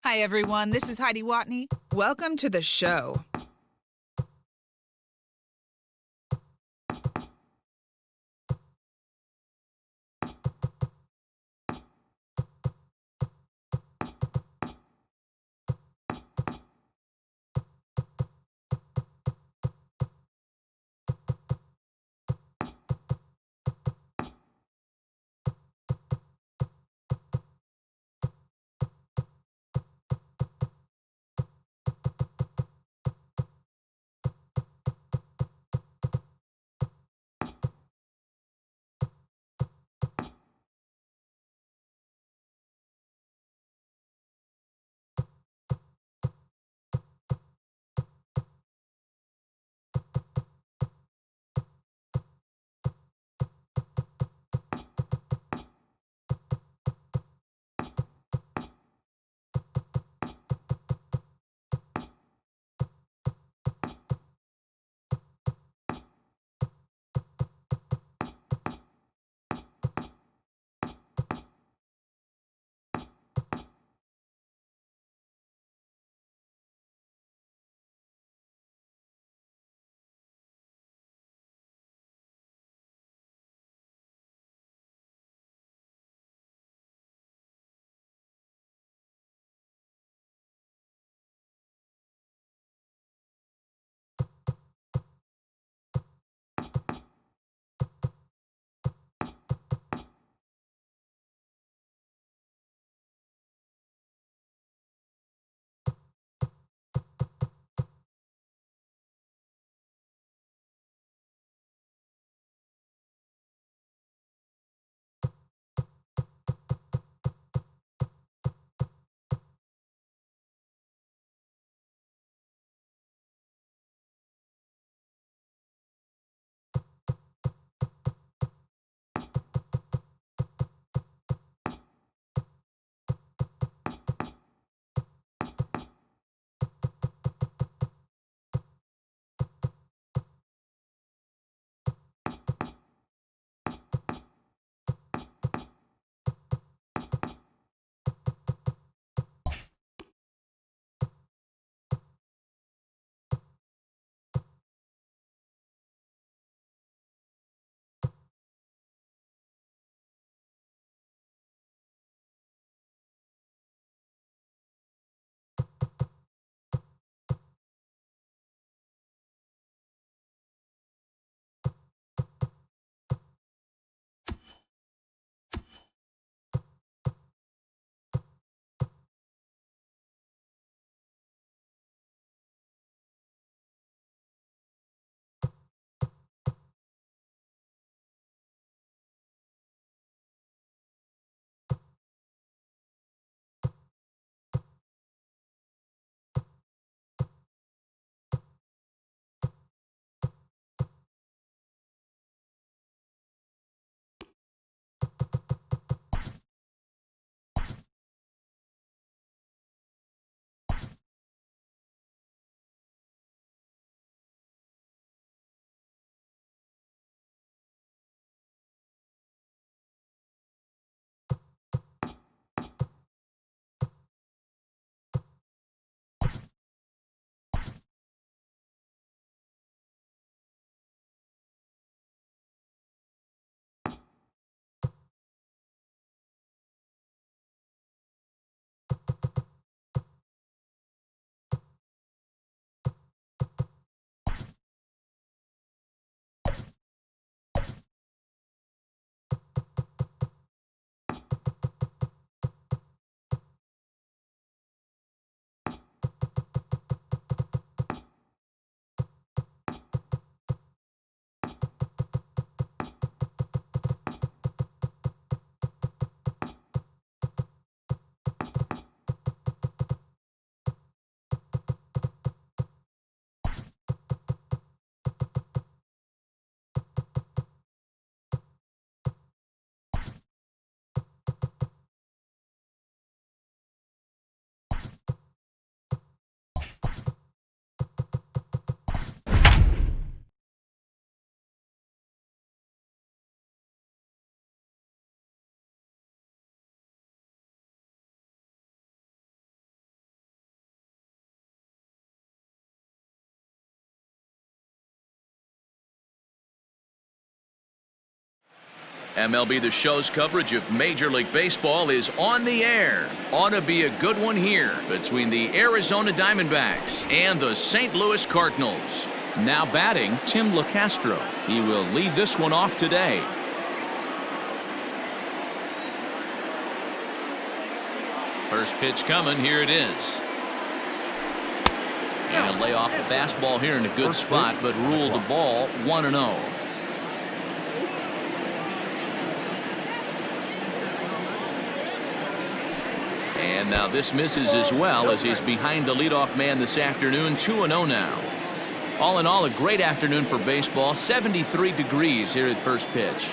Hi, everyone. This is Heidi Watney. Welcome to the show. MLB The Show's coverage of Major League Baseball is on the air. Ought to be a good one here between the Arizona Diamondbacks and the St. Louis Cardinals. Now batting, Tim LaCastro. He will lead this one off today. First pitch coming, here it is. And a lay off a fastball here in a good spot, but ruled the ball 1-0. And now this misses as well as he's behind the leadoff man this afternoon. 2-0 now. All in all, a great afternoon for baseball. 73 degrees here at first pitch.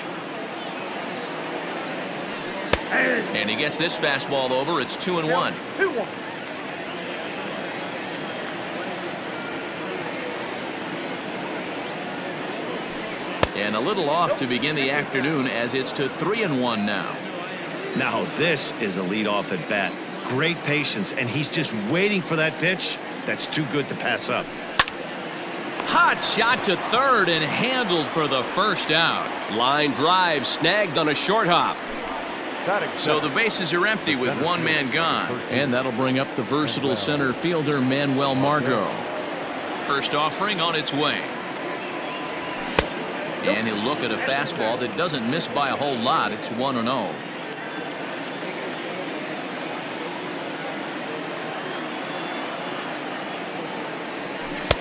And he gets this fastball over. It's 2-1. And a little off to begin the afternoon as it's to 3-1 now. Now this is a leadoff at bat. Great patience, and he's just waiting for that pitch. That's too good to pass up. Hot shot to third and handled for the first out. Line drive snagged on a short hop. So the bases are empty with one man gone. And that'll bring up the versatile center fielder Manuel Margot. First offering on its way. And he'll look at a fastball that doesn't miss by a whole lot. It's 1-0.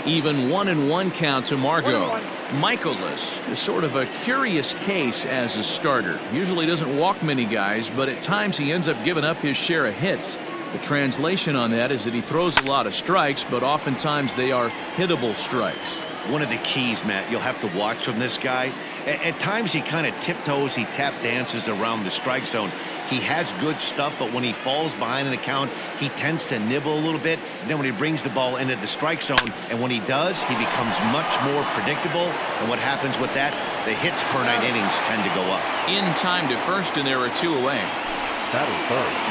Even 1-1 count to Margot. Michaelis is sort of a curious case as a starter. Usually doesn't walk many guys, but at times he ends up giving up his share of hits. The translation on that is that he throws a lot of strikes, but oftentimes they are hittable strikes. One of the keys, Matt, you'll have to watch from this guy. At times he kind of tiptoes, he tap dances around the strike zone. He has good stuff, but when he falls behind in the count, he tends to nibble a little bit. And then when he brings the ball into the strike zone, and when he does, he becomes much more predictable. And what happens with that? The hits per 9 innings tend to go up. In time to first, and there are 2 away.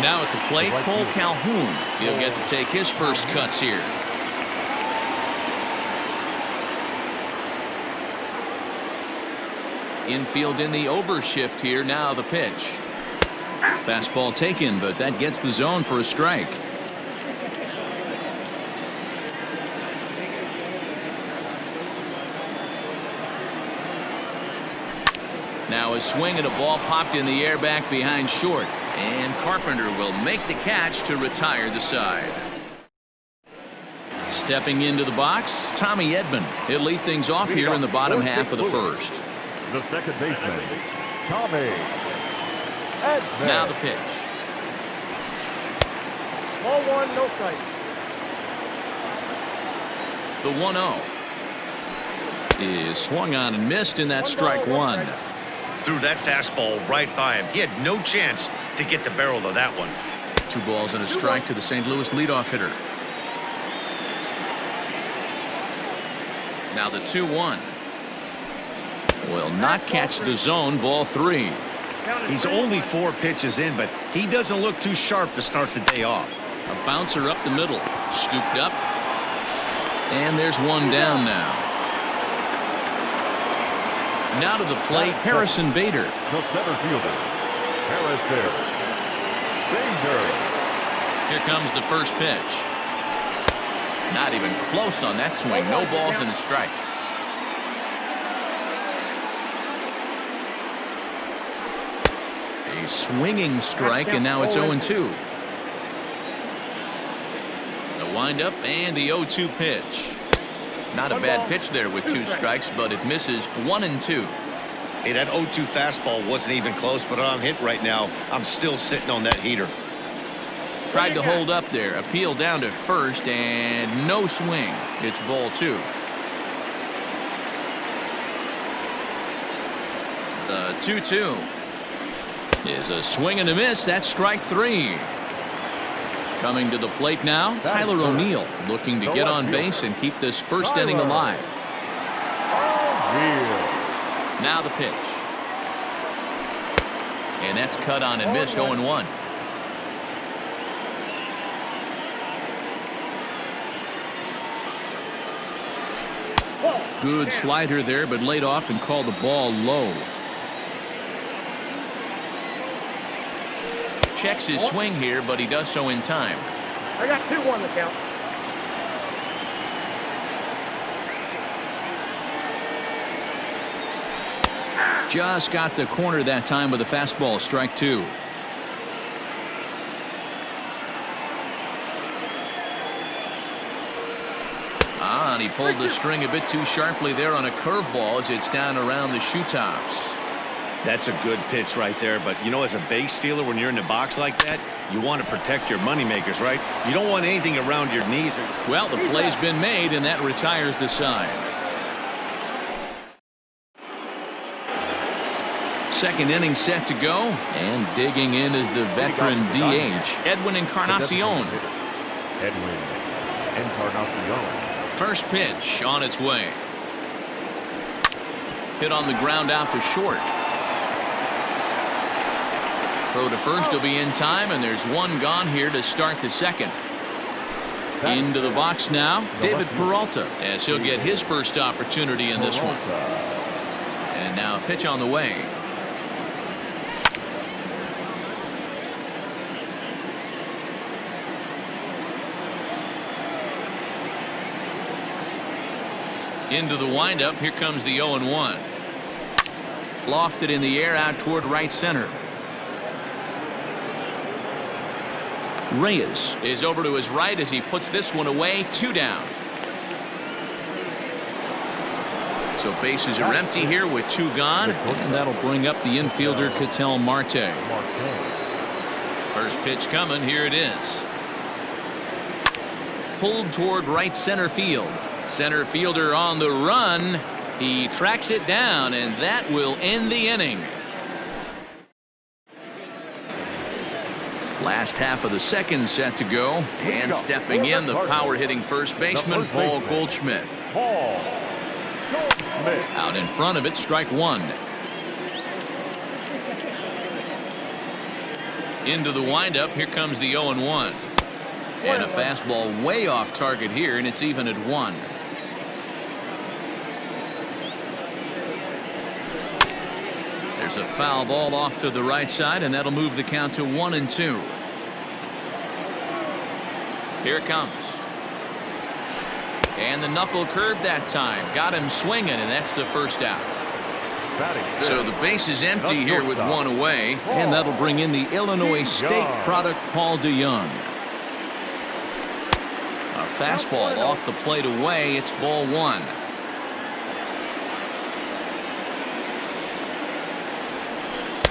Now at the plate, Cole Calhoun. He'll get to take his first cuts here. Infield in the overshift here. Now the pitch. Fastball taken, but that gets the zone for a strike. Now a swing and a ball popped in the air back behind short. And Carpenter will make the catch to retire the side. Stepping into the box, Tommy Edman. He'll lead things off here in the bottom half of the first. The second baseman, Tommy Edman. Now the pitch. Ball 1, no strike. The 1-0 is swung on and missed, and that's strike 1. Threw that fastball right by him. He had no chance to get the barrel of that one. 2 balls and a strike to the St. Louis leadoff hitter. Now the 2-1. Will not catch the zone. Ball 3. He's only 4 pitches in, but he doesn't look too sharp to start the day off. A bouncer up the middle. Scooped up. And there's one down now. Now to the plate, Harrison Bader. The center fielder, Harrison Bader. Here comes the first pitch. Not even close on that swing. No balls and a strike. A swinging strike, and now it's 0-2. The windup and the 0-2 pitch. Not a bad pitch there with 2 strikes, but it misses 1-2. Hey, that 0-2 fastball wasn't even close, but I'm hit right now. I'm still sitting on that heater. Tried to hold up there. Appeal down to first, and no swing. It's ball 2. The 2-2 is a swing and a miss. That's strike 3. Coming to the plate now, Tyler O'Neill looking to get on base and keep this first inning alive. Now the pitch. And that's cut on and missed. 0-1. Good slider there, but laid off and called the ball low. Checks his swing here, but he does so in time. I got 2-1 the count. Just got the corner that time with a fastball, strike 2. And he pulled the string a bit too sharply there on a curveball as it's down around the shoe tops. That's a good pitch right there, but you know, as a base stealer, when you're in the box like that, you want to protect your moneymakers, right? You don't want anything around your knees. Well, the play's been made, and that retires the side. Second inning set to go, and digging in is the veteran DH, Edwin Encarnacion. Edwin Encarnacion. First pitch on its way. Hit on the ground out to short. Throw to first will be in time, and there's one gone here to start the second. Into the box now, David Peralta, as he'll get his first opportunity in this one. And now a pitch on the way. Into the windup. Here comes the 0-1. Lofted in the air out toward right center. Reyes is over to his right as he puts this one away. 2 down. So bases are empty here with 2 gone, and that'll bring up the infielder Ketel Marte. First pitch coming. Here it is. Pulled toward right center field. Center fielder on the run. He tracks it down, and that will end the inning. Last half of the second set to go, and stepping in, the power-hitting first baseman, Paul Goldschmidt. Out in front of it, strike 1. Into the windup. Here comes the 0-1. And a fastball way off target here, and it's even at 1. There's a foul ball off to the right side, and that'll move the count to 1-2. Here it comes. And the knuckle curve that time. Got him swinging, and that's the first out. So the base is empty here with 1 away, and that'll bring in the Illinois State product, Paul DeYoung. A fastball off the plate away. It's ball 1.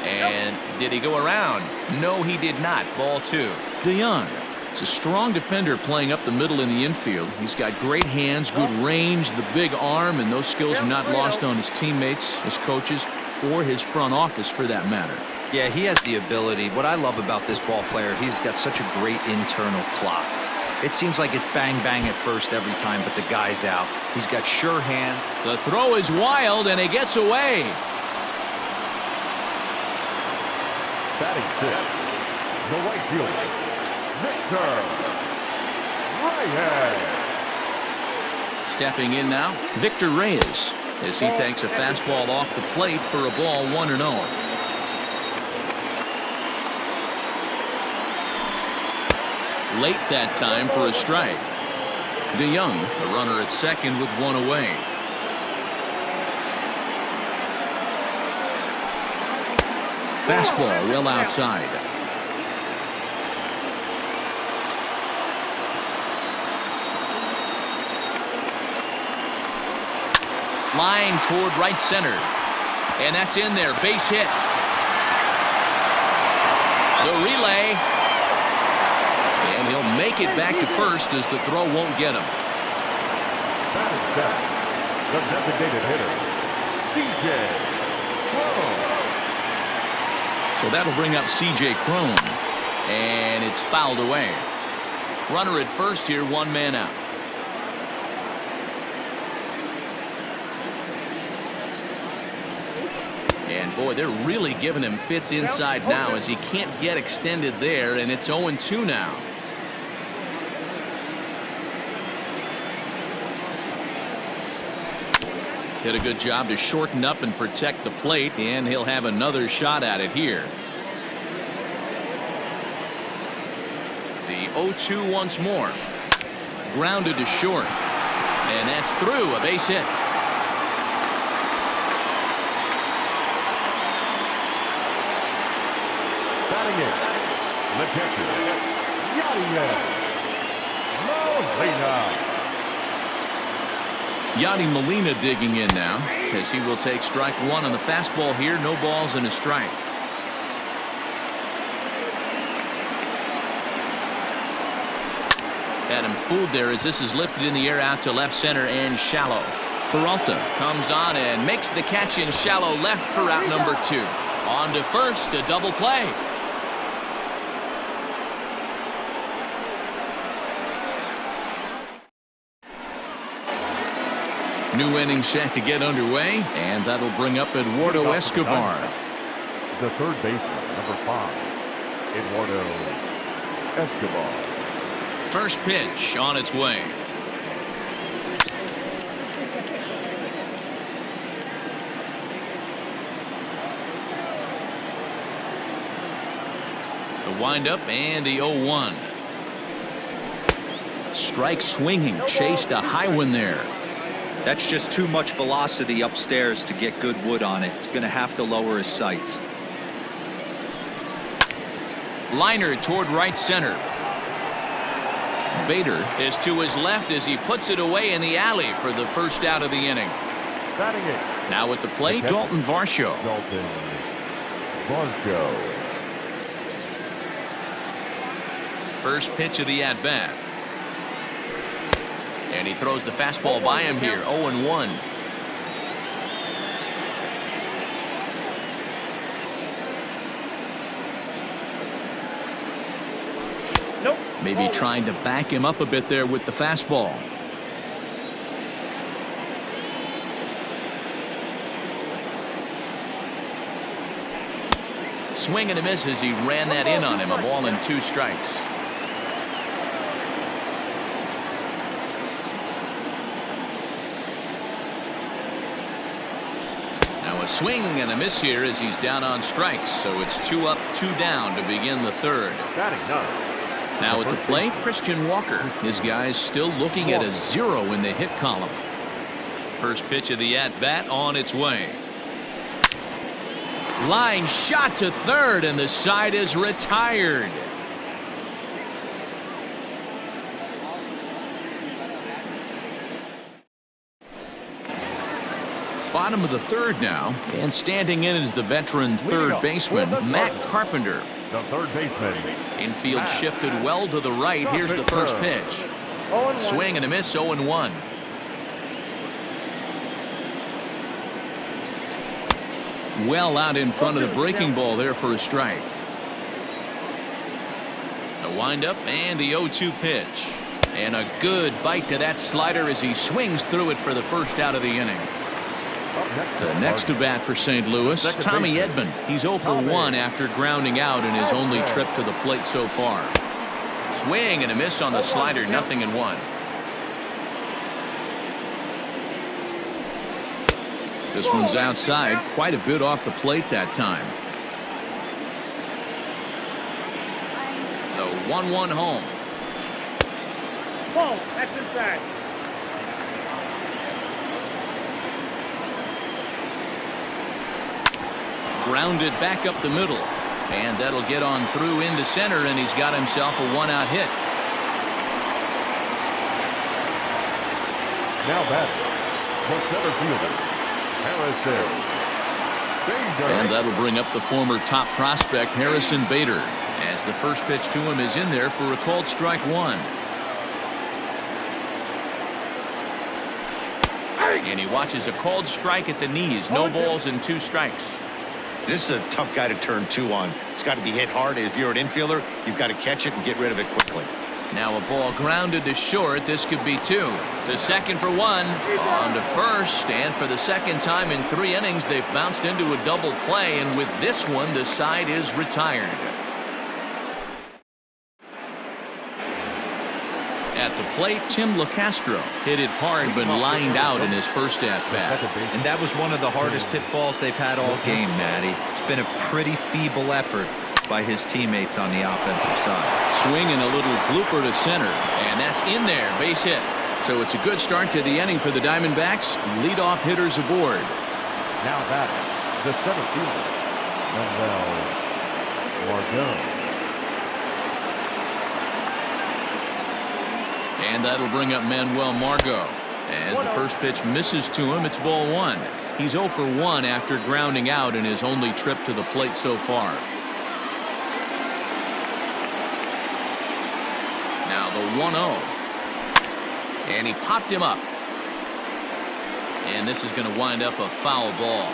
And did he go around? No, he did not. Ball 2. DeYoung is a strong defender playing up the middle in the infield. He's got great hands, good range, the big arm, and those skills are not lost on his teammates, his coaches, or his front office for that matter. Yeah, he has the ability. What I love about this ball player, he's got such a great internal clock. It seems like it's bang bang at first every time, but the guy's out. He's got sure hands. The throw is wild, and he gets away. Batting 6, the right fielder, Victor Reyes. Stepping in now, Victor Reyes, as he takes a fastball off the plate for a ball 1-0. Late that time for a strike. DeYoung, the runner at second with 1 away. Fastball well outside. Line toward right center. And that's in there. Base hit. The relay. And he'll make it back to first as the throw won't get him. The designated hitter, DJ Crone. So that'll bring up C.J. Crone. And it's fouled away. Runner at first here, 1 man out. And boy, they're really giving him fits inside now as he can't get extended there, and it's 0-2 now. Did a good job to shorten up and protect the plate, and he'll have another shot at it here. The 0-2 once more. Grounded to short. And that's through, a base hit. Batting it, the catcher, Yadi Molina digging in now, as he will take strike one on the fastball here. No balls and a strike. Had him fooled there as this is lifted in the air out to left center and shallow. Peralta comes on and makes the catch in shallow left for out number 2. On to first, a double play. New inning set to get underway, and that'll bring up Eduardo Escobar. The third baseman, number 5, Eduardo Escobar. First pitch on its way. The windup and the 0-1. Strike swinging, chased a high one there. That's just too much velocity upstairs to get good wood on it. It's going to have to lower his sights. Liner toward right center. Bader is to his left as he puts it away in the alley for the first out of the inning. Batting it. Now at the plate, Dalton Varsho. Dalton Varsho. First pitch of the at-bat. And he throws the fastball by him here, 0-1. Nope. Maybe trying to back him up a bit there with the fastball. Swing and a miss as he ran that in on him. A ball and 2 strikes. Now a swing and a miss here as he's down on strikes. So it's 2 up, 2 down to begin the third. Batting 9. Now at the plate, Christian Walker. His guys still looking at a 0 in the hit column. First pitch of the at-bat on its way. Line shot to third, and the side is retired. Bottom of the third now, and standing in is the veteran third baseman, Matt Carpenter. The third baseman. Infield shifted well to the right. Here's the first pitch. Swing and a miss, 0-1. Well out in front of the breaking ball there for a strike. The windup and the 0-2 pitch. And a good bite to that slider as he swings through it for the first out of the inning. The next to bat for St. Louis, Tommy Edman. He's 0 for 1 after grounding out in his only trip to the plate so far. Swing and a miss on the slider, 0-1. This one's outside, quite a bit off the plate that time. The 1-1 home. Ball, that's inside. Grounded back up the middle. And that'll get on through into center, and he's got himself a 1-out hit. Now batting, the center fielder, Harrison Bader. And that'll bring up the former top prospect, Harrison Bader, as the first pitch to him is in there for a called strike 1. And he watches a called strike at the knees. No balls and 2 strikes. This is a tough guy to turn 2 on. It's got to be hit hard. If you're an infielder, you've got to catch it and get rid of it quickly. Now a ball grounded to short. This could be 2. To second for 1. On to first. And for the second time in 3 innings, they've bounced into a double play. And with this one, the side is retired. At the plate, Tim LeCastro hit it hard but lined out in his first at-bat. And that was one of the hardest hit balls they've had all game, Matty. It's been a pretty feeble effort. by his teammates on the offensive side. Swing and a little blooper to center, and that's in there, base hit. So it's a good start to the inning for the Diamondbacks. Leadoff hitters aboard. Now batting, the center fielder, Manuel Margot. And that'll bring up Manuel Margot. As the first pitch misses to him, it's ball one. He's 0 for 1 after grounding out in his only trip to the plate so far. Now the 1-0. And he popped him up. And this is going to wind up a foul ball.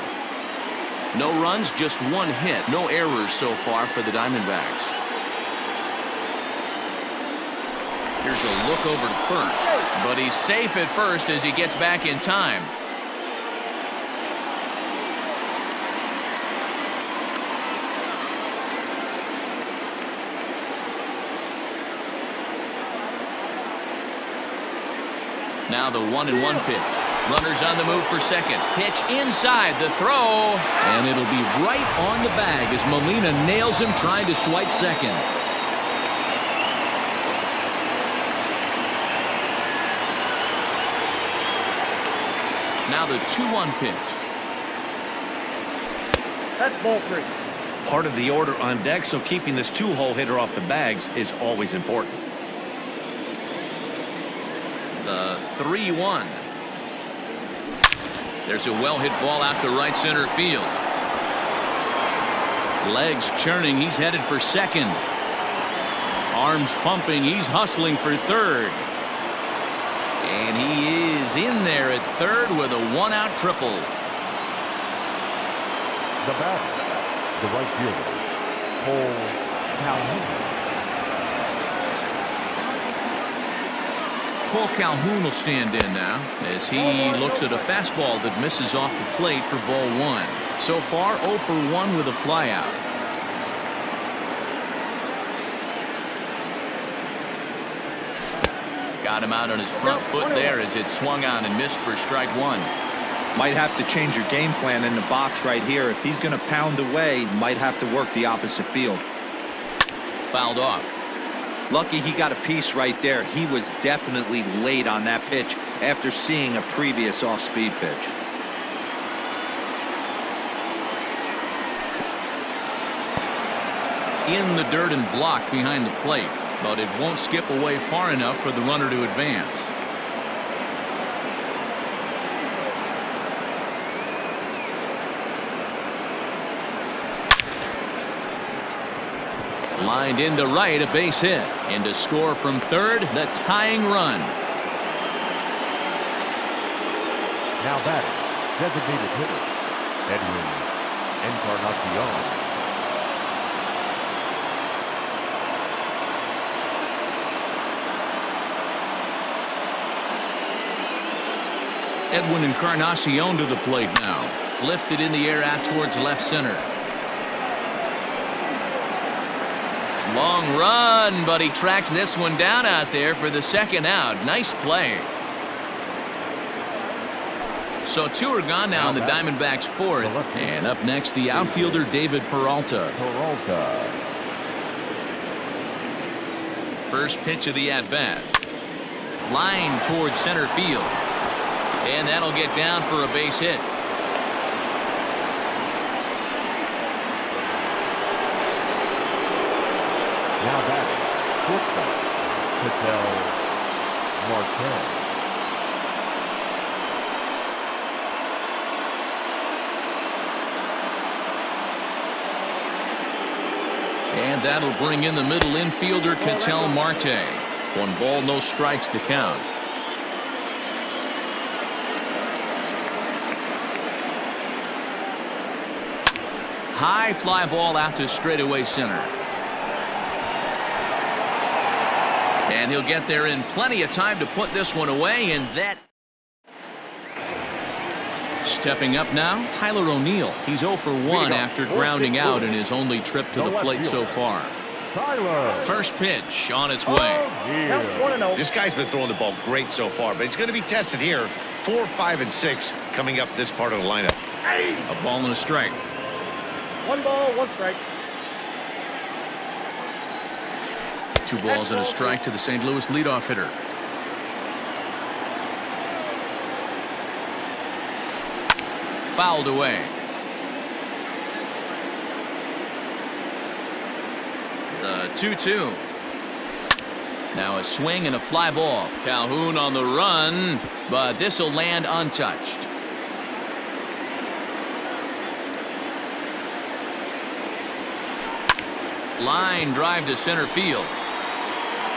No runs, just one hit. No errors so far for the Diamondbacks. Here's a look over to first. But he's safe at first as he gets back in time. Now the 1-1 pitch. Runners on the move for second. Pitch inside the throw. And it'll be right on the bag as Molina nails him trying to swipe second. Now the 2-1 pitch. That's ball 3. Part of the order on deck, so keeping this two-hole hitter off the bags is always important. The 3-1. There's a well-hit ball out to right center field. Legs churning. He's headed for second. Arms pumping. He's hustling for third. And he is in there at third with a one-out triple. The batter, the right fielder, Cole Calhoun. Cole Calhoun will stand in now as he looks at a fastball that misses off the plate for ball one. So far 0 for 1 with a flyout. Got him out on his front foot there as it swung on and missed for strike one. Might have to change your game plan in the box right here. If he's going to pound away, might have to work the opposite field. Fouled off. Lucky he got a piece right there. He was definitely late on that pitch after seeing a previous off-speed pitch. In the dirt and blocked behind the plate, but it won't skip away far enough for the runner to advance. Lined into right, a base hit. And to score from third, the tying run. Now batting, designated hitter, Edwin Encarnacion. Edwin Encarnacion to the plate now. Lifted in the air out towards left center. Long run, but he tracks this one down out there for the second out. Nice play. So 2 are gone now in the Diamondbacks' fourth. And up next, the outfielder David Peralta. First pitch of the at-bat. Line towards center field. And that'll get down for a base hit. Now batting, shortstop, Patel Marquez. And that'll bring in the middle infielder Ketel Marte. 1 ball, no strikes to count. High fly ball out to straightaway center. And he'll get there in plenty of time to put this one away, and that. Stepping up now, Tyler O'Neill. He's 0 for 1 after grounding out in his only trip to the plate so far. Tyler. First pitch on its way. This guy's been throwing the ball great so far, but he's going to be tested here. 4, 5, and 6 coming up this part of the lineup. A ball and a strike. 1 ball, 1 strike. 2 balls and a strike to the St. Louis leadoff hitter. Fouled away. The 2-2. Now a swing and a fly ball. Calhoun on the run, but this will land untouched. Line drive to center field.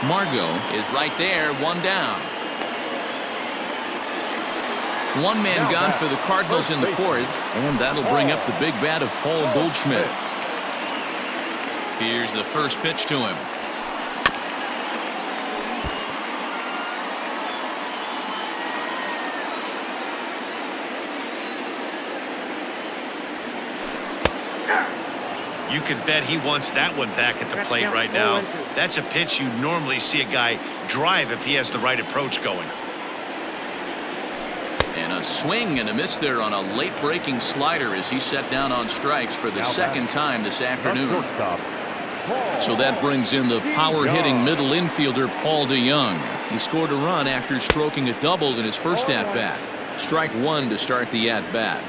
Margot is right there, 1 down. 1 man gone for the Cardinals in the 4th, and that'll bring up the big bat of Paul Goldschmidt. Here's the first pitch to him. You can bet he wants that one back at the plate right now. That's a pitch you normally see a guy drive if he has the right approach going. And a swing and a miss there on a late breaking slider as he set down on strikes for the second time this afternoon. So that brings in the power hitting middle infielder Paul DeYoung. He scored a run after stroking a double in his first at bat. Strike 1 to start the at bat.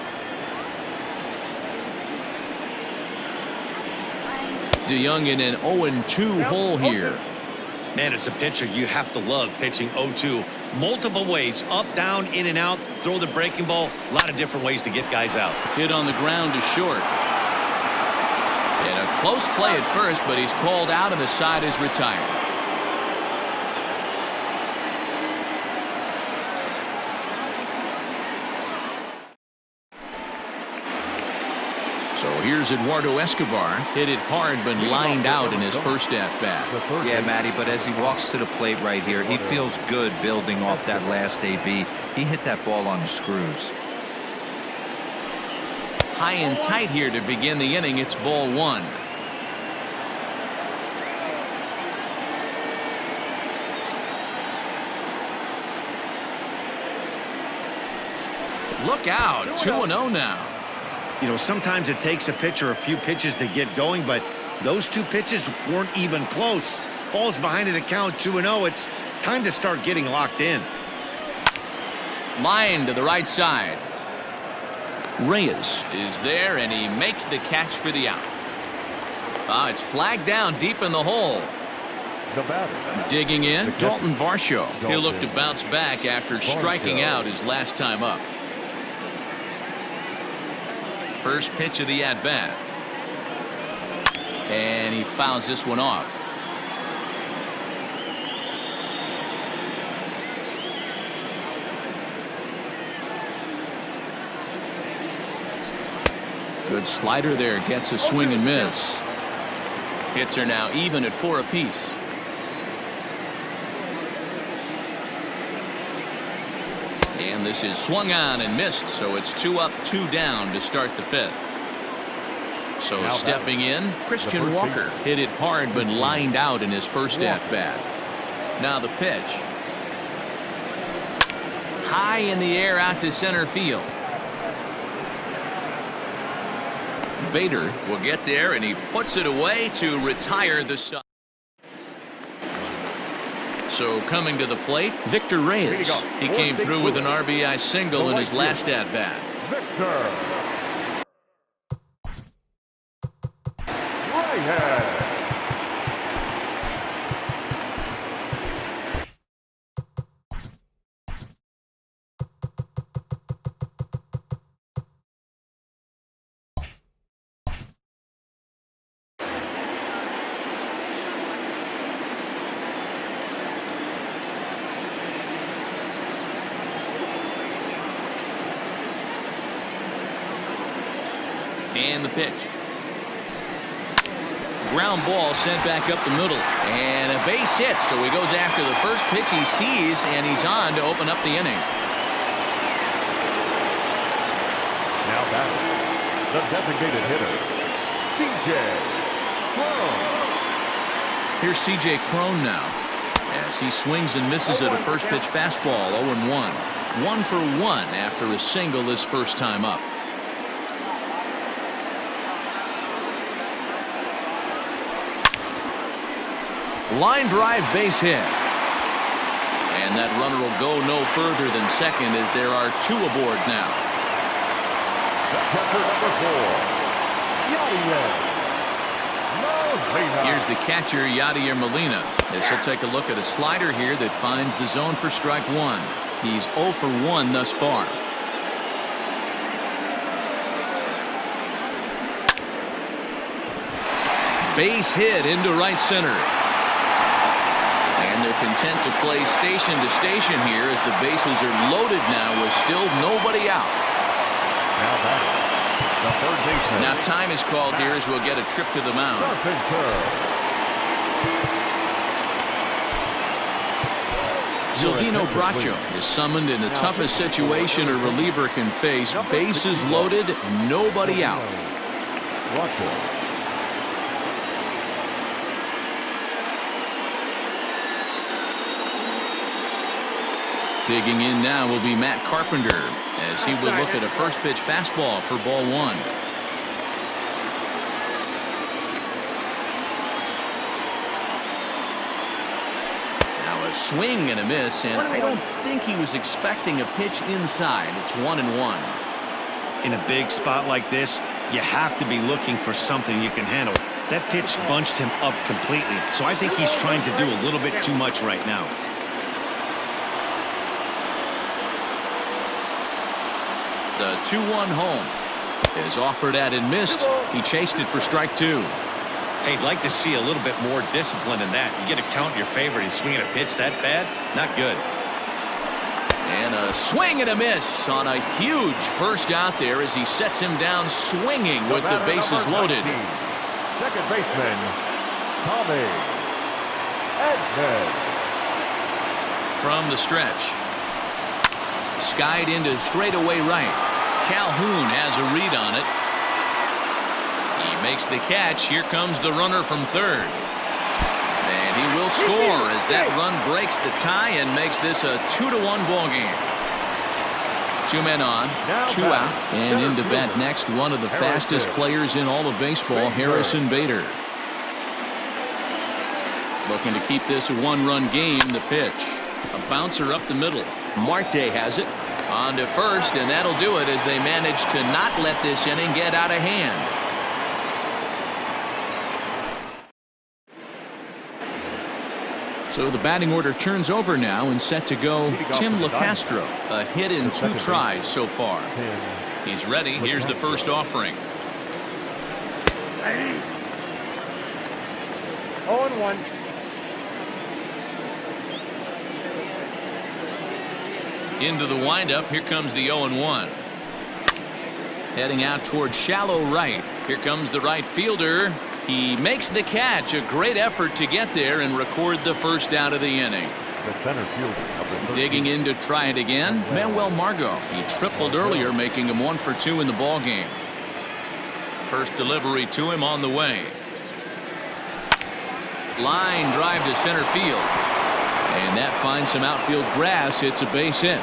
DeYoung in an 0-2 hole here. Man, as a pitcher, you have to love pitching 0-2. Multiple ways, up, down, in and out, throw the breaking ball. A lot of different ways to get guys out. Hit on the ground to short. And a close play at first, but he's called out and the side is retired. So here's Eduardo Escobar. Hit it hard but lined out in his first at-bat. Yeah, Matty, but as he walks to the plate right here, he feels good building off that last AB. He hit that ball on the screws. High and tight here to begin the inning. It's ball 1. Look out, 2-0 now. You know, sometimes it takes a pitcher a few pitches to get going, but those 2 pitches weren't even close. Ball's behind in the count, 2-0. It's time to start getting locked in. Line to the right side. Reyes is there, and he makes the catch for the out. It's flagged down deep in the hole. Digging in, Dalton Varsho. He'll look to bounce back after striking out his last time up. First pitch of the at-bat. And he fouls this one off. Good slider there, gets a swing and miss. Hits are now even at 4 apiece. And this is swung on and missed, so it's 2 up, 2 down to start the 5th. So now stepping in, Christian Walker hit it hard but lined out in his first at-bat. Now the pitch. High in the air out to center field. Bader will get there, and he puts it away to retire the side. So coming to the plate, Victor Reyes. He came through with an RBI single in his last at-bat. Victor Reyes. And the pitch. Ground ball sent back up the middle. And a base hit, so he goes after the first pitch he sees, and he's on to open up the inning. Now batting, the designated hitter, C.J. Cron. Here's C.J. Cron now, as he swings and misses at a first pitch fastball. 0-1. 1 for 1 after a single his first time up. Line drive base hit. And that runner will go no further than second as there are 2 aboard now. Catcher number 4, Yadier Molina. Here's the catcher, Yadier Molina. As he'll take a look at a slider here that finds the zone for strike 1. He's 0 for 1 thus far. Base hit into right center. And they're content to play station to station here as the bases are loaded now with still nobody out. Now batting, the third baseman. Now time is called here as we'll get a trip to the mound. Silvino Bracho is summoned in the toughest situation a reliever can face. Bases loaded, nobody out. Digging in now will be Matt Carpenter as he will look at a first pitch fastball for ball 1. Now a swing and a miss, and I don't think he was expecting a pitch inside. It's 1-1. In a big spot like this, you have to be looking for something you can handle. That pitch bunched him up completely, so I think he's trying to do a little bit too much right now. The 2-1 home is offered at and missed. He chased it for strike 2. Hey, I'd like to see a little bit more discipline in that. You get a count in your favor and swinging a pitch that bad? Not good. And a swing and a miss on a huge first out there as he sets him down swinging with the bases loaded. Second baseman, Tommy Edman. From the stretch. Skied into straightaway right. Calhoun has a read on it. He makes the catch. Here comes the runner from third. And he will score as that run breaks the tie and makes this a 2-1 ball game. 2 men on, 2 out, and in to bat next, one of the fastest players in all of baseball, Harrison Bader. Looking to keep this a 1-run game. The pitch. A bouncer up the middle. Marte has it. On to first, and that'll do it as they manage to not let this inning get out of hand. So the batting order turns over now and set to go Tim LaCastro. A hit in 2 tries so far. He's ready. Here's the first offering. 0-1. Into the windup. Here comes the 0-1. Heading out towards shallow right. Here comes the right fielder. He makes the catch. A great effort to get there and record the first out of the inning. The center fielder. Digging in to try it again, Manuel Margot. He tripled earlier, making him 1 for 2 in the ball game. First delivery to him on the way. Line drive to center field. And that finds some outfield grass. It's a base hit.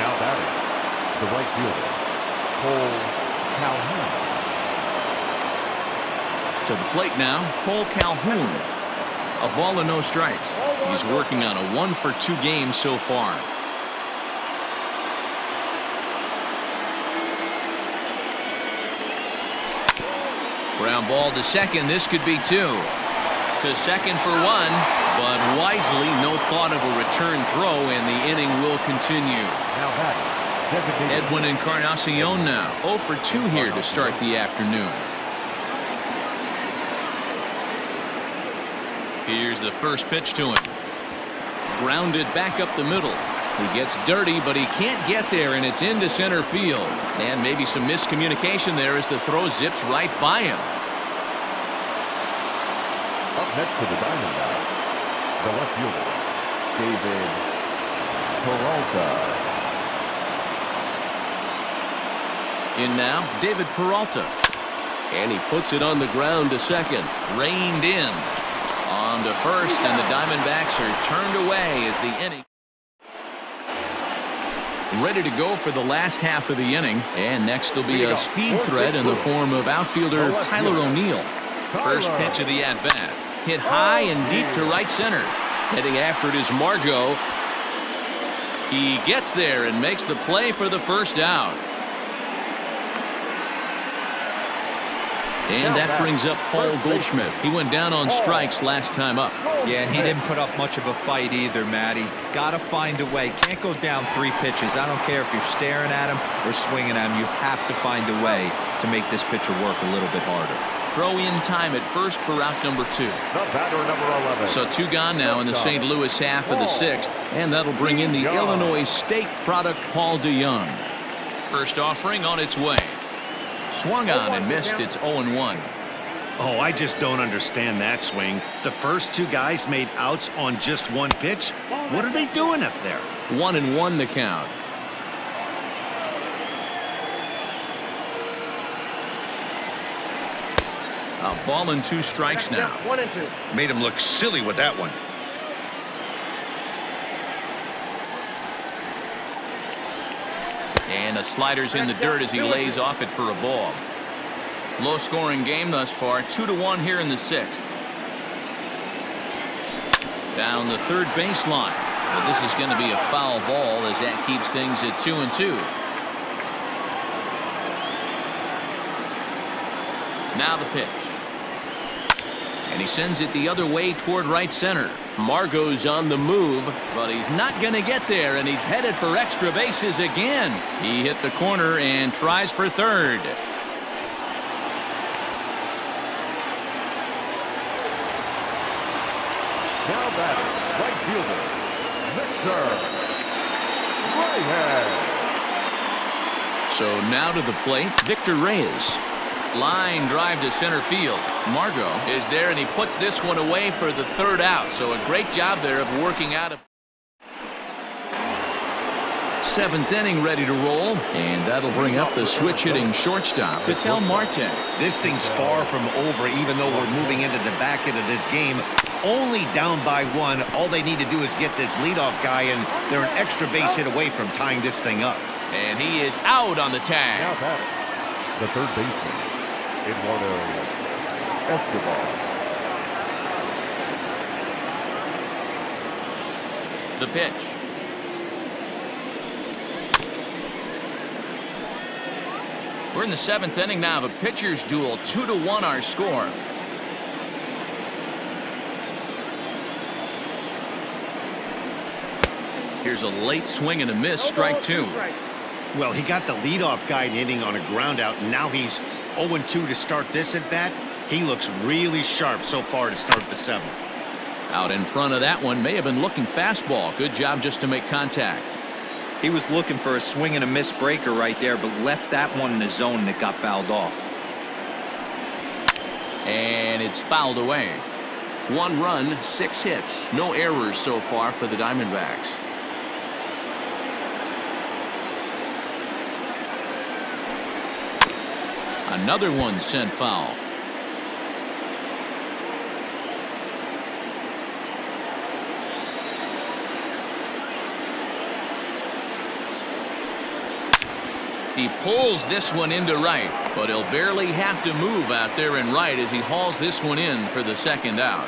Now batting, the right fielder, Cole Calhoun. To the plate now, Cole Calhoun. A ball and no strikes. He's working on a 1 for 2 game so far. Ground ball to second. This could be 2. To second for 1, but wisely, no thought of a return throw, and the inning will continue. Now batting, Edwin Encarnacion now 0 for 2 here to start the afternoon. Here's the first pitch to him. Grounded back up the middle. He gets dirty, but he can't get there, and it's into center field. And maybe some miscommunication there as the throw zips right by him. Up next to the Diamondbacks, the left fielder, David Peralta. In now, David Peralta. And he puts it on the ground to second. Reined in. On to first, and the Diamondbacks are turned away as the inning. ready to go for the last half of the inning. And next will be a speed threat in the form of outfielder Tyler O'Neill. First pitch of the at-bat. Hit high and deep to right center. Heading after it is Margot. He gets there and makes the play for the first out. And that brings up Paul Goldschmidt. He went down on strikes last time up. Yeah, and he didn't put up much of a fight either, Matty. Got to find a way. Can't go down 3 pitches. I don't care if you're staring at him or swinging at him. You have to find a way to make this pitcher work a little bit harder. Throw in time at first for out number 2. The batter, number 11. So 2 gone now in the St. Louis half of the 6th. And that'll bring in the Illinois State product, Paul DeYoung. First offering on its way. Swung on and missed. It's 0-1. Oh, I just don't understand that swing. The first 2 guys made outs on just 1 pitch. What are they doing up there? 1-1 the count. A ball and 2 strikes now. 1-2. Made him look silly with that one. And a slider's in the dirt as he lays off it for a ball. Low scoring game thus far. 2-1 here in the 6th. Down the third baseline. But this is going to be a foul ball as that keeps things at 2-2. Now the pitch. And he sends it the other way toward right center. Margot's on the move, but he's not going to get there, and he's headed for extra bases again. He hit the corner and tries for third. Now batting, right fielder, Victor Reyes. So now to the plate, Victor Reyes. Line drive to center field. Margot is there, and he puts this one away for the 3rd out. So a great job there of working out. 7th inning ready to roll, and that'll bring up the switch-hitting shortstop, Ketel Marte. This thing's far from over, even though we're moving into the back end of this game. Only down by 1. All they need to do is get this leadoff guy, and they're an extra base hit away from tying this thing up. And he is out on the tag. Now batting, the third baseman, Eduardo Escobar. The pitch. We're in the 7th inning now of a pitcher's duel. 2-1 our score. Here's a late swing and a miss. Strike 2. Well, he got the leadoff guy hitting on a ground out, and now he's 0-2 to start this at bat. He looks really sharp so far to start the 7th. Out in front of that one, may have been looking fastball. Good job just to make contact. He was looking for a swing and a miss breaker right there, but left that one in the zone that got fouled off. And it's fouled away. 1 run, 6 hits. No errors so far for the Diamondbacks. Another one sent foul. He pulls this one into right, but he'll barely have to move out there in right as he hauls this one in for the 2nd out.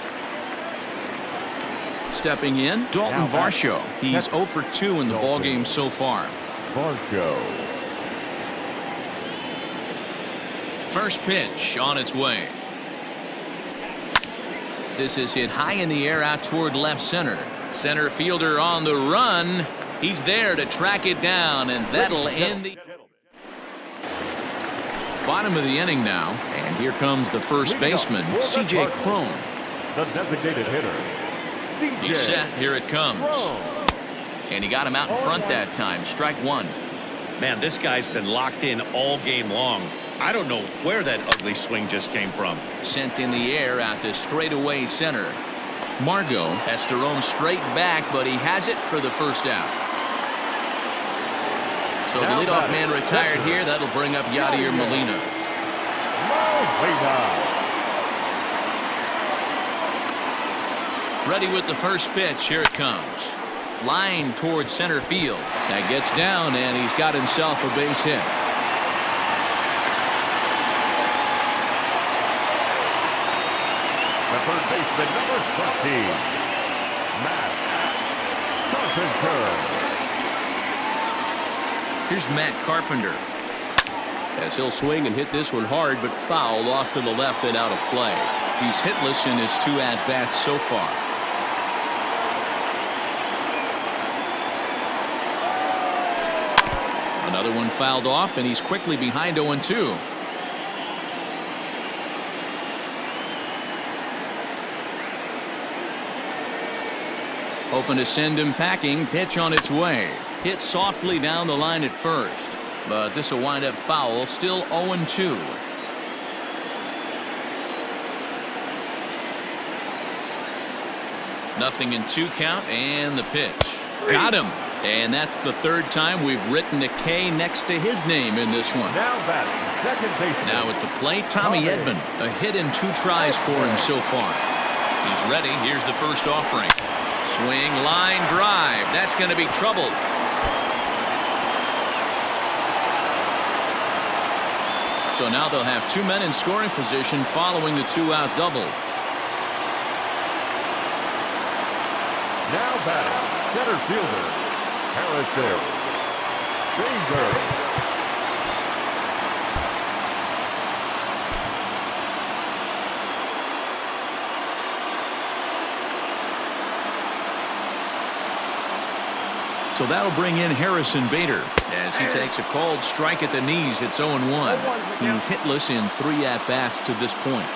Stepping in, Dalton Varsho. He's 0 for 2 in the ballgame so far. Varsho. First pitch on its way. This is hit high in the air out toward left center. Center fielder on the run. He's there to track it down, and that'll end the bottom of the inning now. And here comes the first baseman, C.J. Cron. The designated hitter. He's set. Here it comes. And he got him out in front that time. Strike 1. Man, this guy's been locked in all game long. I don't know where that ugly swing just came from. Sent in the air out to straightaway center. Margot has to roam straight back, but he has it for the 1st out. So the leadoff man retired here. That'll bring up Yadier Molina. Ready with the first pitch. Here it comes. line towards center field. That gets down, and he's got himself a base hit. The third baseman, number 15, Matt Carpenter. Here's Matt Carpenter. As he'll swing and hit this one hard, but foul off to the left and out of play. He's hitless in his 2 at-bats so far. Another one fouled off, and he's quickly behind 0-2. Hoping to send him packing. Pitch on its way. Hit softly down the line at first. But this will wind up foul. Still 0-2. Nothing in 2 count, and the pitch. Got him. And that's the 3rd time we've written a K next to his name in this one. Now batting, second baseman. Now at the plate, Tommy Edman. A hit in 2 tries for him so far. He's ready. Here's the first offering. Swing, line drive. That's going to be trouble. So now they'll have 2 men in scoring position following the 2-out double. Now batting, center fielder, Harrison Bader. So that'll bring in Harrison Bader as he takes a called strike at the knees. It's 0-1. He's hitless in 3 at-bats to this point.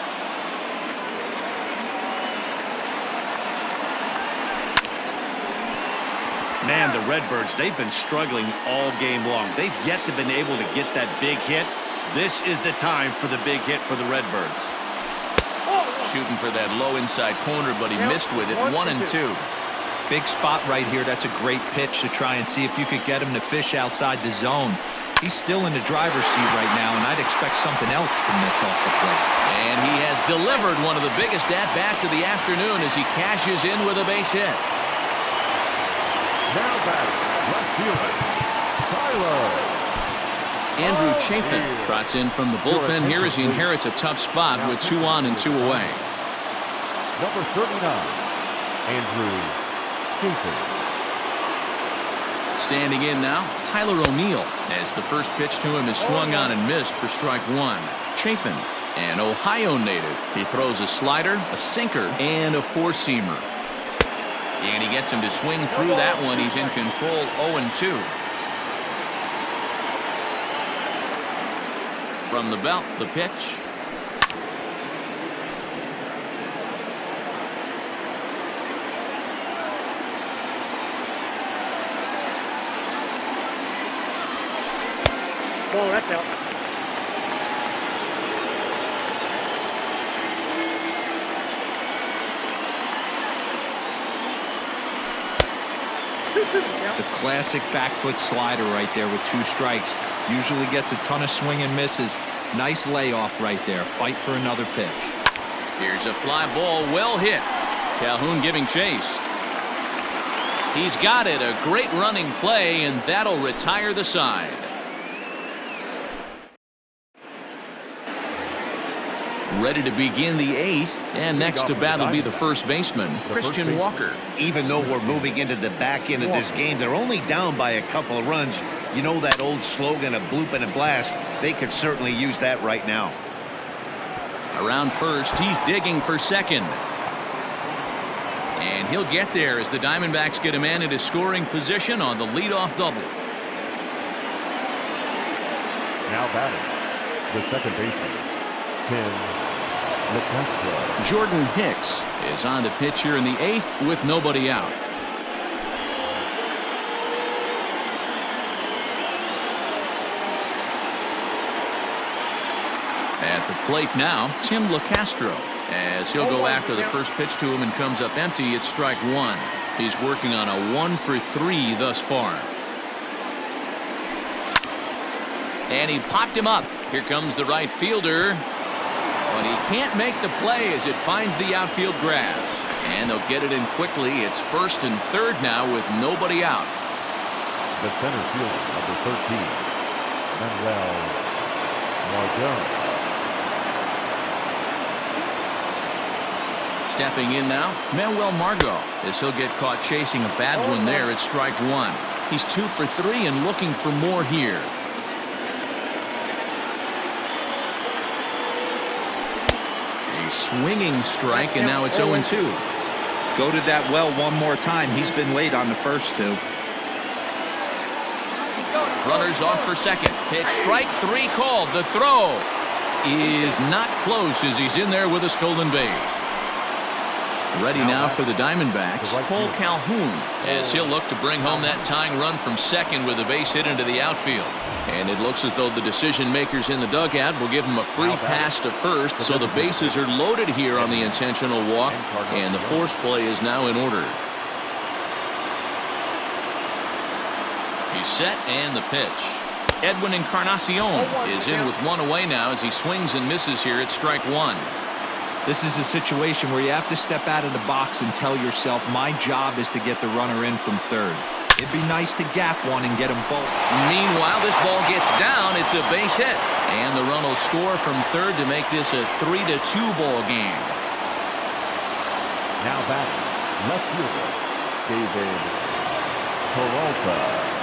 Man, the Redbirds, they've been struggling all game long. They've yet to been able to get that big hit. This is the time for the big hit for the Redbirds. Shooting for that low inside corner, but he missed with it. 1-2. Big spot right here. That's a great pitch to try and see if you could get him to fish outside the zone. He's still in the driver's seat right now, and I'd expect something else to miss off the plate. And he has delivered one of the biggest at-bats of the afternoon as he cashes in with a base hit. Now batting, left fielder, Tyler. Andrew Chafin trots in from the bullpen here as he inherits a tough spot with 2 on and 2 away. Number 39, Andrew Chafin. Standing in now, Tyler O'Neill, as the first pitch to him is swung on and missed for strike 1. Chafin, an Ohio native. He throws a slider, a sinker, and a 4-seamer. And he gets him to swing through that one. He's in control. 0-2. From the belt, the pitch. Oh, that's out. The classic back foot slider right there with 2 strikes. Usually gets a ton of swing and misses. Nice layoff right there. Fight for another pitch. Here's a fly ball, well hit. Calhoun giving chase. He's got it. A great running play, and that'll retire the side. Ready to begin the 8th, and next to bat will be the first baseman, Christian Walker. Even though we're moving into the back end of this game, they're only down by a couple of runs. You know that old slogan of bloop and a blast? They could certainly use that right now. Around first, he's digging for second. And he'll get there as the Diamondbacks get a man into scoring position on the leadoff double. Now batting, the second baseman, Ken LaCastro. Jordan Hicks is on to pitch here in the 8th with nobody out. At the plate now, Tim LaCastro, as he'll go after the first pitch to him and comes up empty. It's strike 1. He's working on a 1 for 3 thus far. And he popped him up. Here comes the right fielder. But he can't make the play as it finds the outfield grass. And they'll get it in quickly. It's 1st and 3rd now with nobody out. The center fielder, number 13, Manuel Margot. Stepping in now, Manuel Margot, as he'll get caught chasing a bad one there at strike 1. He's 2 for 3 and looking for more here. A swinging strike, and now it's 0-2. Go to that well one more time. He's been late on the first 2. Runners off for second. Pitch strike 3 called. The throw is not close as he's in there with a stolen base. Ready now for the Diamondbacks, Cole Calhoun, as he'll look to bring home that tying run from second with a base hit into the outfield. And it looks as though the decision makers in the dugout will give him a free pass to first, so the bases are loaded here on the intentional walk, and the force play is now in order. He's set, and the pitch. Edwin Encarnacion is in with 1 away now as he swings and misses here at strike 1. This is a situation where you have to step out of the box and tell yourself, my job is to get the runner in from third. It'd be nice to gap one and get them both. Meanwhile, this ball gets down. It's a base hit. And the run will score from third to make this a 3-2 ball game. Now batting, left fielder, David Peralta.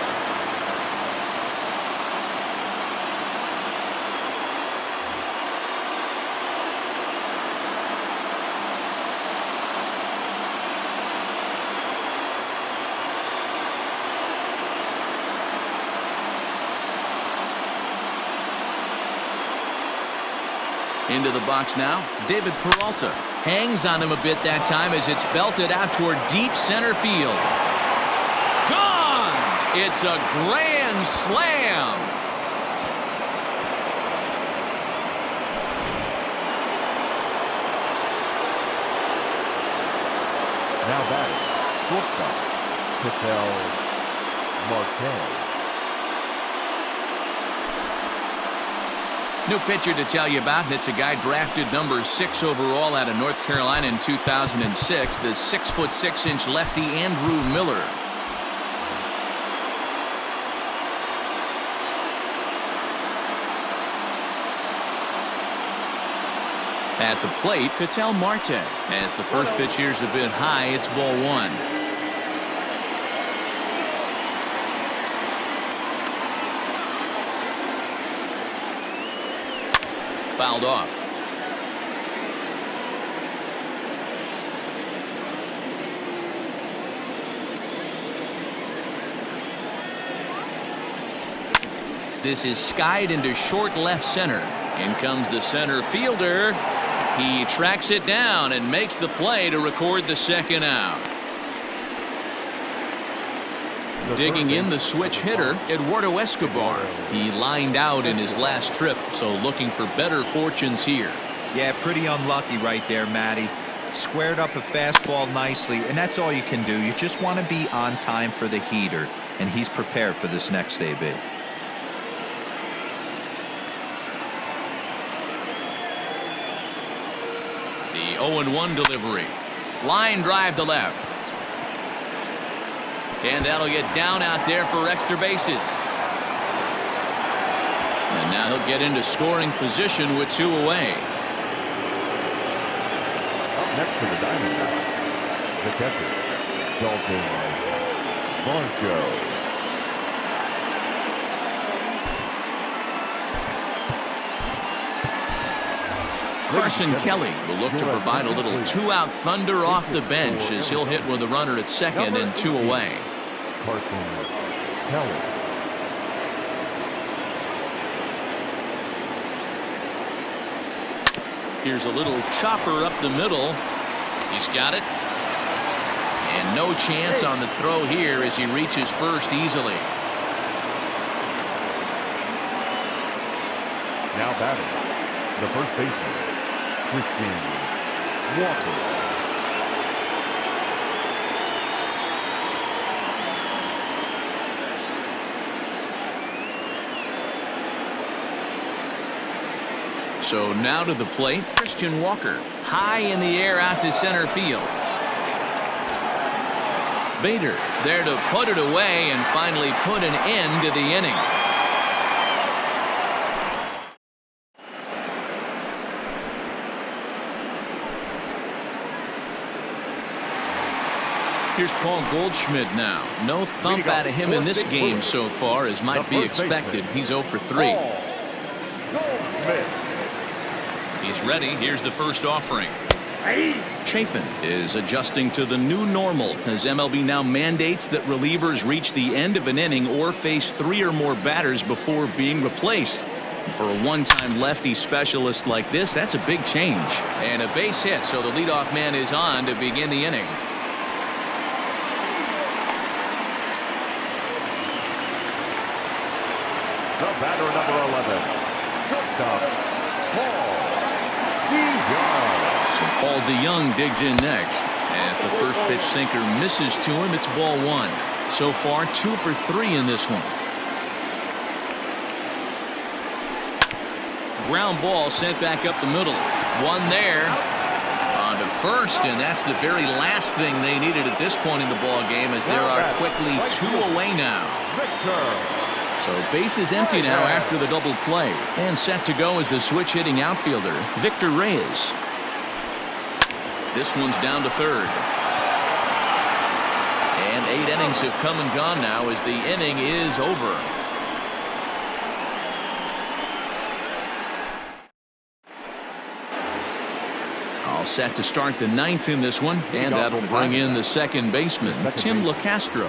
Into the box now, David Peralta hangs on him a bit that time as it's belted out toward deep center field. Gone! It's a grand slam. Now batting, shortstop, Patel Marquez. New pitcher to tell you about, and it's a guy drafted number 6 overall out of North Carolina in 2006, the 6'6" lefty Andrew Miller. At the plate, Ketel Marte. As the first pitch here's a bit high, it's ball 1. Fouled off. This is skied into short left center. In comes the center fielder. He tracks it down and makes the play to record the second out. Digging in the switch hitter, Eduardo Escobar. He lined out in his last trip, so looking for better fortunes here. Yeah, pretty unlucky right there, Matty. Squared up a fastball nicely, and that's all you can do. You just want to be on time for the heater, and he's prepared for this next AB. The 0-1 delivery. Line drive to left. And that'll get down out there for extra bases. And now he'll get into scoring position with 2 away. Up next to the Diamondbacks, the catcher, Dalton Varsho. Carson Kelly will look to provide a little 2-out thunder off the bench as he'll hit with a runner at second and 2 away. Carson Kelly. Here's a little chopper up the middle. He's got it. And no chance on the throw here as he reaches first easily. Now batting, the first baseman, Christian Walker. So now to the plate, Christian Walker. High in the air out to center field. Bader's there to put it away and finally put an end to the inning. Here's Paul Goldschmidt now. No thump out of him in this game so far, as might be expected. He's 0 for 3. He's ready. Here's the first offering. Chafin is adjusting to the new normal as MLB now mandates that relievers reach the end of an inning or face 3 or more batters before being replaced. For a one-time lefty specialist like this, that's a big change. And a base hit, so the leadoff man is on to begin the inning. The batter, number 11, shortstop, Paul DeYoung. So Paul DeYoung digs in next. As the first pitch sinker misses to him, it's ball 1. So far, 2 for 3 in this one. Ground ball sent back up the middle. One there. On to first, and that's the very last thing they needed at this point in the ball game, as there are quickly 2 away now. So base is empty now after the double play. And set to go is the switch-hitting outfielder, Victor Reyes. This one's down to third. And 8 innings have come and gone now as the inning is over. All set to start the 9th in this one, and that'll bring in the second baseman, Tim LeCastro.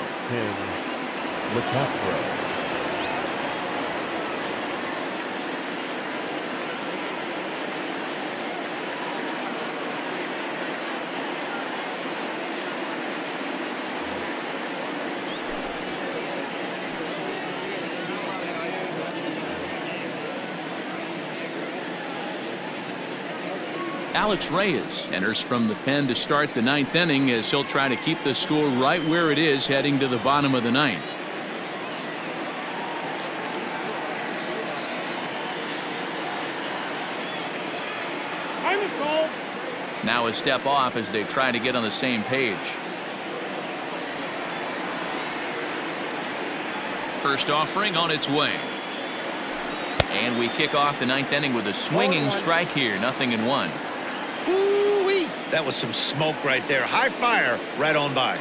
Alex Reyes enters from the pen to start the 9th inning, as he'll try to keep the score right where it is heading to the bottom of the 9th. Now a step off as they try to get on the same page. First offering on its way. And we kick off the 9th inning with a swinging strike here. 0-1. Ooh-wee. That was some smoke right there. High fire right on by.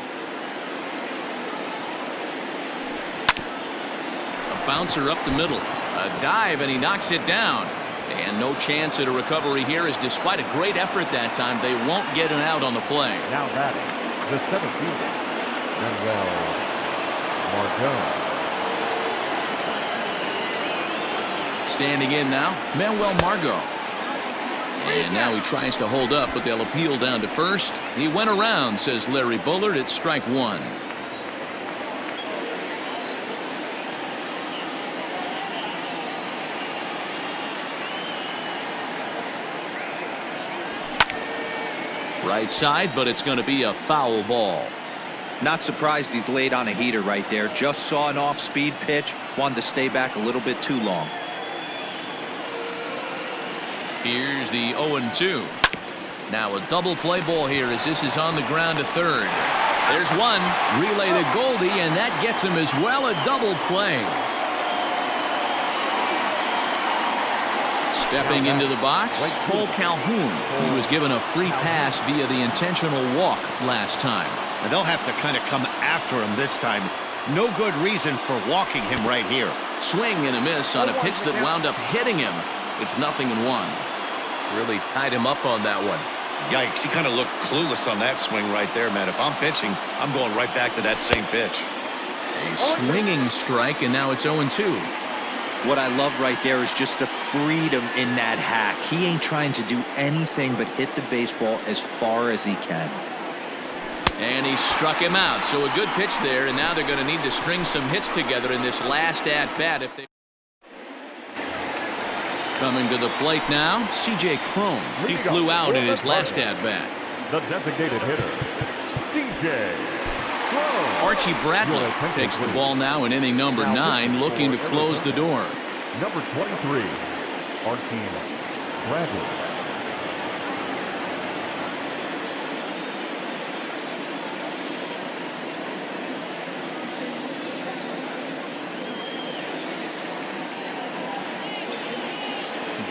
A bouncer up the middle. A dive, and he knocks it down. And no chance at a recovery here, as despite a great effort that time, they won't get an out on the play. Now batting, the 7th fielder, Manuel Margot. Standing in now, Manuel Margot. And now he tries to hold up, but they'll appeal down to first. He went around, says Larry Bullard. It's strike 1. Right side, but it's going to be a foul ball. Not surprised he's laid on a heater right there. Just saw an off-speed pitch. Wanted to stay back a little bit too long. Here's the 0-2. Now a double play ball here, as this is on the ground to third. There's one. Relay to Goldie, and that gets him as well. A double play. Stepping into the box, Cole Calhoun. He was given a free pass via the intentional walk last time. And they'll have to kind of come after him this time. No good reason for walking him right here. Swing and a miss on a pitch that wound up hitting him. It's 0-1. Really tied him up on that one. Yikes, he kind of looked clueless on that swing right there, man. If I'm pitching, I'm going right back to that same pitch. A swinging strike, and now it's 0-2. What I love right there is just the freedom in that hack. He ain't trying to do anything but hit the baseball as far as he can. And he struck him out. So a good pitch there, and now they're going to need to string some hits together in this last at-bat. If they Coming to the plate now, C.J. Cron. He flew out in his last at-bat. The designated hitter, C.J. Cron. Archie Bradley takes the ball now in inning number 9, looking to close the door. Number 23, Archie Bradley.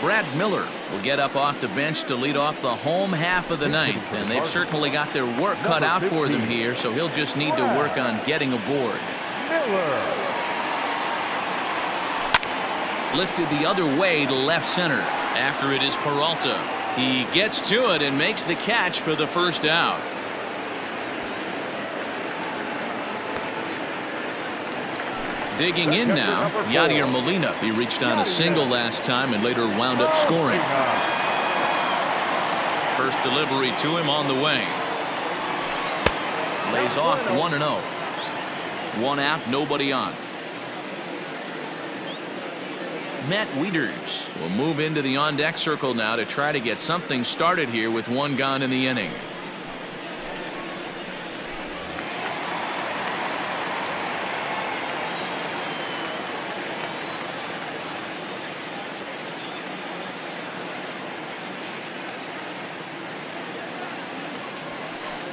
Brad Miller will get up off the bench to lead off the home half of the ninth, and they've certainly got their work cut out for them here, so he'll just need to work on getting aboard. Miller. Lifted the other way to left center. After it is Peralta. He gets to it and makes the catch for the first out. Digging in now, Yadier Molina. He reached on a single last time and later wound up scoring. First delivery to him on the way. Lays off 1-0. One out, nobody on. Matt Wieters will move into the on-deck circle now to try to get something started here with one gone in the inning.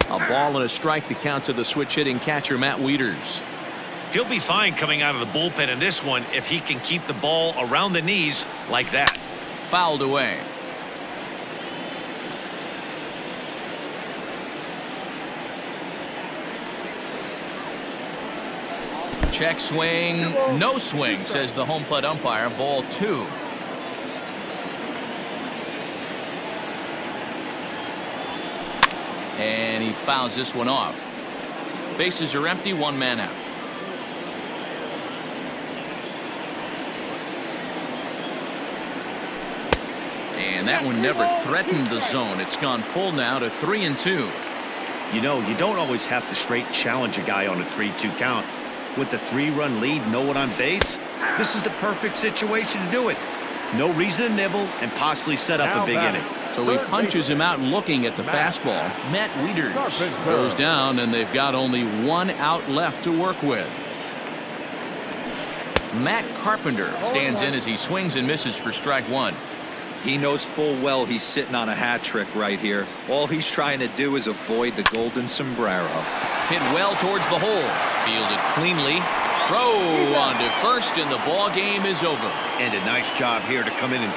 A ball and a strike to count to the switch-hitting catcher, Matt Wieters. He'll be fine coming out of the bullpen in this one if he can keep the ball around the knees like that. Fouled away. Check swing. No swing, says the home plate umpire. Ball 2. And he fouls this one off. Bases are empty, one man out. And that one never threatened the zone. It's gone full now to 3-2. You know, you don't always have to straight challenge a guy on a 3-2 count. With the 3-run lead, no one on base, this is the perfect situation to do it. No reason to nibble and possibly set up a big inning. So he punches him out looking at the fastball. Matt Wieters goes down, and they've got only one out left to work with. Matt Carpenter stands in as he swings and misses for strike 1. He knows full well he's sitting on a hat trick right here. All he's trying to do is avoid the golden sombrero. Hit well towards the hole. Fielded cleanly. Throw on to first, and the ball game is over. And a nice job here to come in and